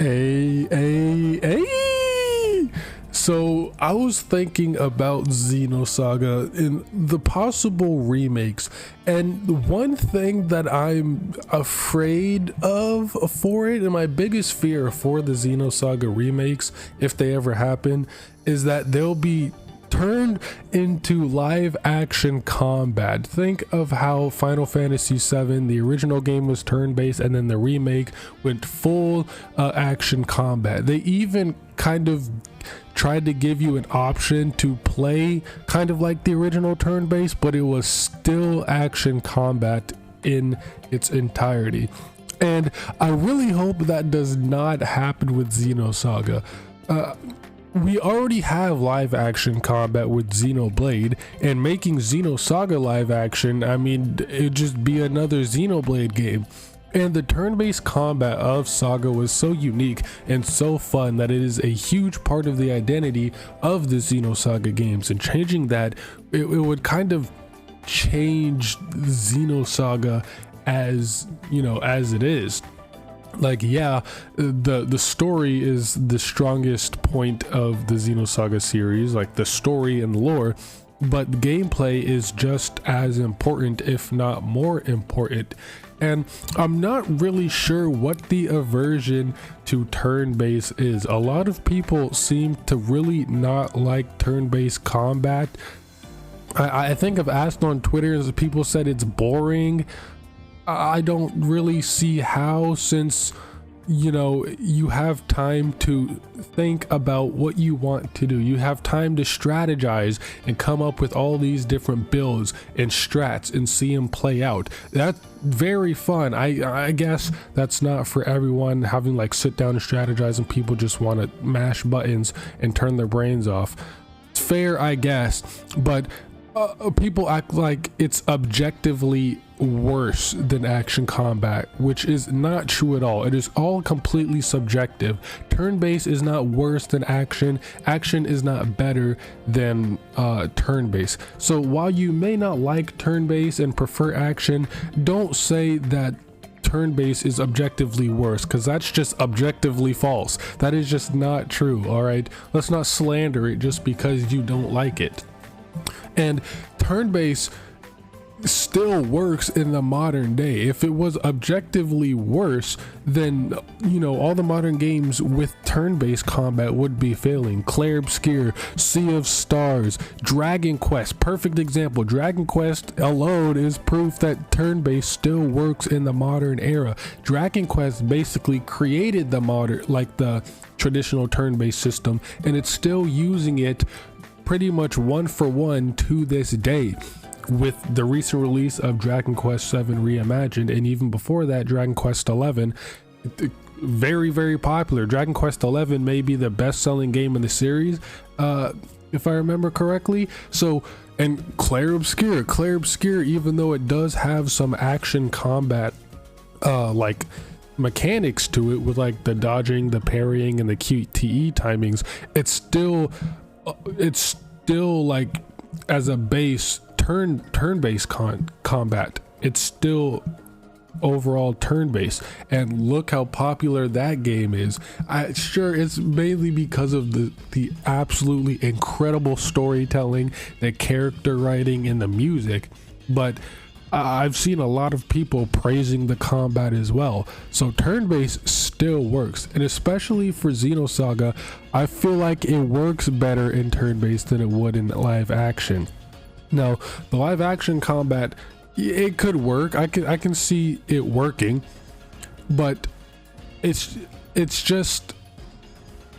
Hey. So I was thinking about Xenosaga and the possible remakes, and the one thing that I'm afraid of for it, and my biggest fear for the Xenosaga remakes, if they ever happen, is that they'll be turned into live action combat. Think of how Final Fantasy VII, the original game, was turn-based, and then the remake went full action combat. They even kind of tried to give you an option to play kind of like the original turn-based, but it was still action combat in its entirety. And I really hope that does not happen with Xenosaga. We already have live action combat with Xenoblade, and making Xenosaga live action, I mean, it'd just be another Xenoblade game. And the turn-based combat of Saga was so unique and so fun that it is a huge part of the identity of the Xenosaga games, and changing that, it would kind of change Xenosaga as, you know, as it is. Like, yeah, the story is the strongest point of the Xenosaga series, like the story and lore, but the gameplay is just as important, if not more important. And I'm not really sure what the aversion to turn-based is. A lot of people seem to really not like turn-based combat. I think I've asked on Twitter, and people said it's boring. I don't really see how, since, you know, you have time to think about what you want to do. You have time to strategize and come up with all these different builds and strats and see them play out. That's very fun. I guess that's not for everyone, having like sit down and strategize, and people just want to mash buttons and turn their brains off. It's fair, I guess, but people act like it's objectively worse than action combat, which is not true at all. It is all completely subjective. Turn-based is not worse than action. Action is not better than turn-based. So while you may not like turn-based and prefer action, don't say that turn-based is objectively worse, because that's just objectively false. That is just not true. All right, let's not slander it just because you don't like it. And turn-based still works in the modern day. If it was objectively worse, then, you know, all the modern games with turn-based combat would be failing. Clair Obscur, Sea of Stars, Dragon Quest, perfect example. Dragon Quest alone is proof that turn-based still works in the modern era. Dragon Quest basically created the modern, like the traditional turn-based system, and it's still using it pretty much one for one to this day, with the recent release of Dragon Quest VII Reimagined, and even before that, Dragon Quest XI. Very popular. Dragon Quest XI may be the best-selling game in the series, if I remember correctly. So, and Clair Obscur, even though it does have some action combat like mechanics to it, with like the dodging, the parrying, and the QTE timings, it's still like, as a base turn-based combat, it's still overall turn-based. And look how popular that game is. Sure, it's mainly because of the absolutely incredible storytelling, the character writing, and the music, but I've seen a lot of people praising the combat as well. So turn-based still works, and especially for Xenosaga, I feel like it works better in turn-based than it would in live action. Now, the live action combat, it could work. I can see it working, but it's just,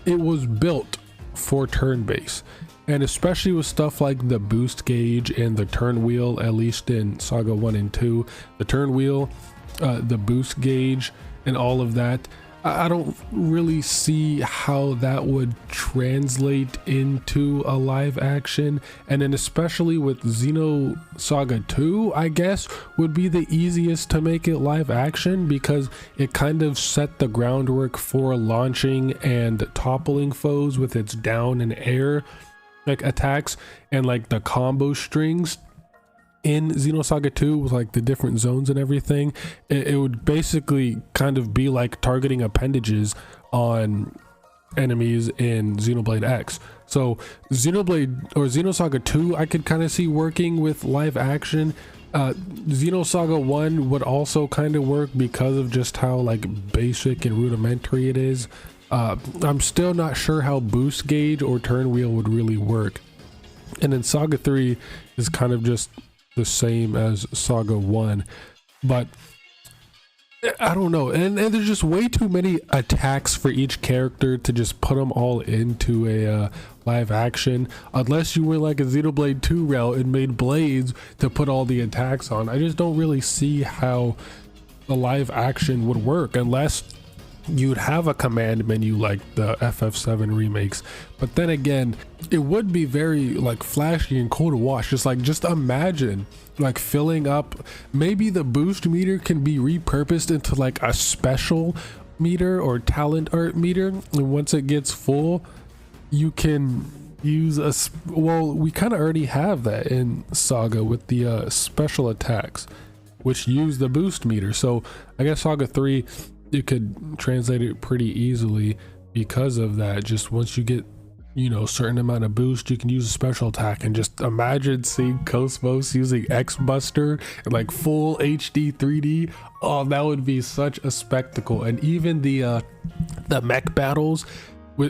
it was built for turn-based. And especially with stuff like the boost gauge and the turn wheel, at least in Saga 1 and 2, the turn wheel, the boost gauge, and all of that, I don't really see how that would translate into a live action. And then especially with Xenosaga 2, I guess, would be the easiest to make it live action, because it kind of set the groundwork for launching and toppling foes with its down and air like attacks, and like the combo strings. in Xenosaga 2 with like the different zones and everything, it would basically kind of be like targeting appendages on enemies in Xenoblade X. So Xenoblade or Xenosaga 2 I could kind of see working with live action. Xenosaga 1 would also kind of work because of just how like basic and rudimentary it is. I'm still not sure how boost gauge or turn wheel would really work. And then Saga 3 is kind of just the same as Saga 1, but I don't know, and there's just way too many attacks for each character to just put them all into a live action, unless you were like a Xenoblade 2 route and made blades to put all the attacks on. I just don't really see how the live action would work unless you'd have a command menu like the FF7 remakes. But then again, it would be very like flashy and cool to watch. Just imagine like filling up, maybe the boost meter can be repurposed into like a special meter or talent art meter, and once it gets full you can use well, we kind of already have that in Saga with the special attacks which use the boost meter. So I guess Saga 3 you could translate it pretty easily because of that. Just once you get, you know, a certain amount of boost, you can use a special attack. And just imagine seeing Cosmos using X Buster and like full HD 3D. Oh, that would be such a spectacle. And even the mech battles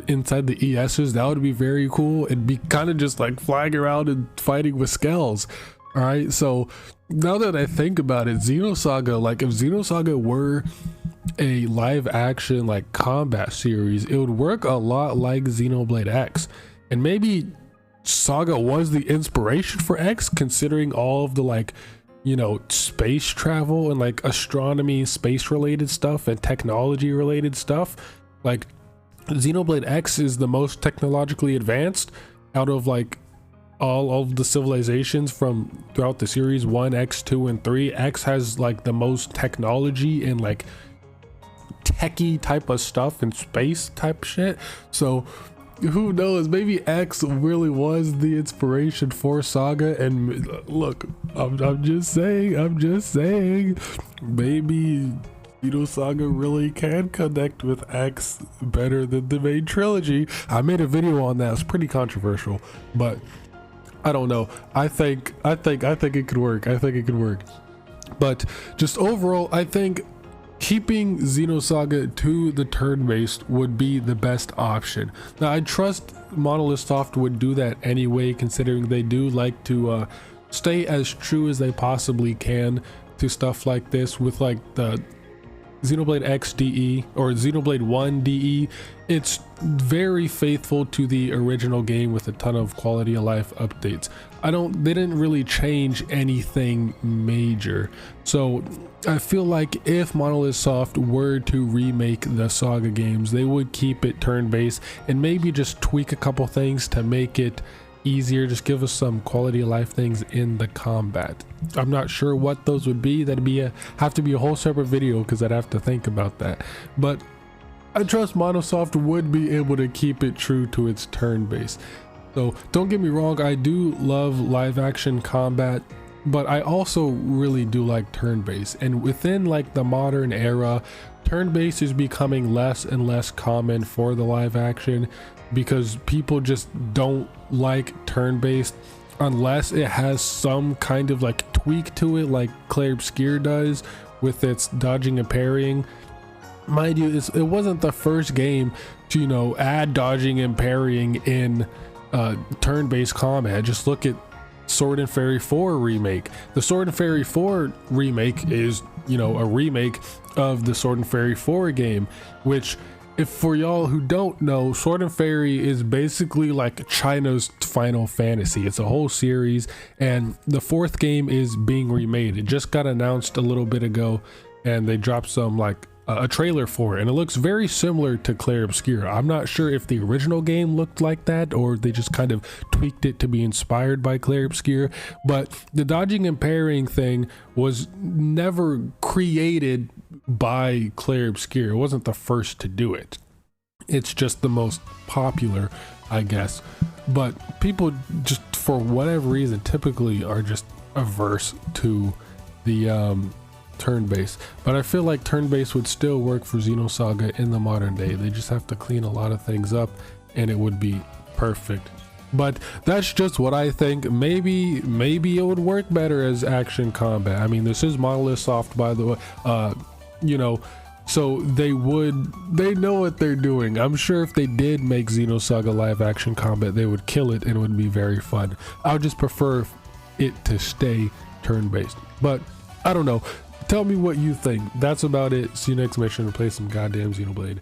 inside the ESs, that would be very cool. It'd be kind of just like flying around and fighting with Skells. All right, so now that I think about it, Xenosaga, like if Xenosaga were a live action like combat series, it would work a lot like Xenoblade X. And maybe Saga was the inspiration for X, considering all of the like, you know, space travel and like astronomy, space related stuff and technology related stuff. Like Xenoblade X is the most technologically advanced out of like all of the civilizations from throughout the series. 1, X, 2, and 3. X has like the most technology and like techie type of stuff and space type shit. So who knows, maybe X really was the inspiration for Saga. And look, I'm just saying maybe Xenosaga really can connect with X better than the main trilogy. I made a video on that. It's pretty controversial, but I don't know. I think it could work. I think it could work. But just overall, I think keeping Xenosaga to the turn-based would be the best option. Now, I trust Monolith Soft would do that anyway, considering they do like to stay as true as they possibly can to stuff like this. With like the Xenoblade X DE or Xenoblade 1 DE, it's very faithful to the original game with a ton of quality of life updates. They didn't really change anything major. So I feel like if Monolith Soft were to remake the Saga games, they would keep it turn-based and maybe just tweak a couple things to make it easier. Just give us some quality of life things in the combat. I'm not sure what those would be. That'd be have to be a whole separate video because I'd have to think about that. But I trust Monosoft would be able to keep it true to its turn base. So don't get me wrong, I do love live action combat, but I also really do like turn-based. And within like the modern era, turn-based is becoming less and less common for the live action because people just don't like turn-based unless it has some kind of like tweak to it, like Clair Obscur does with its dodging and parrying. Mind you, it wasn't the first game to, you know, add dodging and parrying in turn-based combat. Just look at Sword and Fairy 4 remake. The Sword and Fairy 4 remake is, you know, a remake of the Sword and Fairy 4 game, which, if for y'all who don't know, Sword and Fairy is basically like China's Final Fantasy. It's a whole series, and the fourth game is being remade. It just got announced a little bit ago, and they dropped some like a trailer for it, and it looks very similar to Clair Obscur. I'm not sure if the original game looked like that or they just kind of tweaked it to be inspired by Clair Obscur, but the dodging and parrying thing was never created by Clair Obscur. It wasn't the first to do it. It's just the most popular, I guess. But people just, for whatever reason, typically are just averse to the turn-based, but I feel like turn-based would still work for Xenosaga in the modern day. They just have to clean a lot of things up and it would be perfect. But that's just what I think. Maybe it would work better as action combat. I mean, this is Monolith Soft, by the way, you know, so they know what they're doing. I'm sure if they did make Xenosaga live action combat, they would kill it and it would be very fun. I would just prefer it to stay turn-based, but I don't know. Tell me what you think. That's about it. See you next mission to play some goddamn Xenoblade.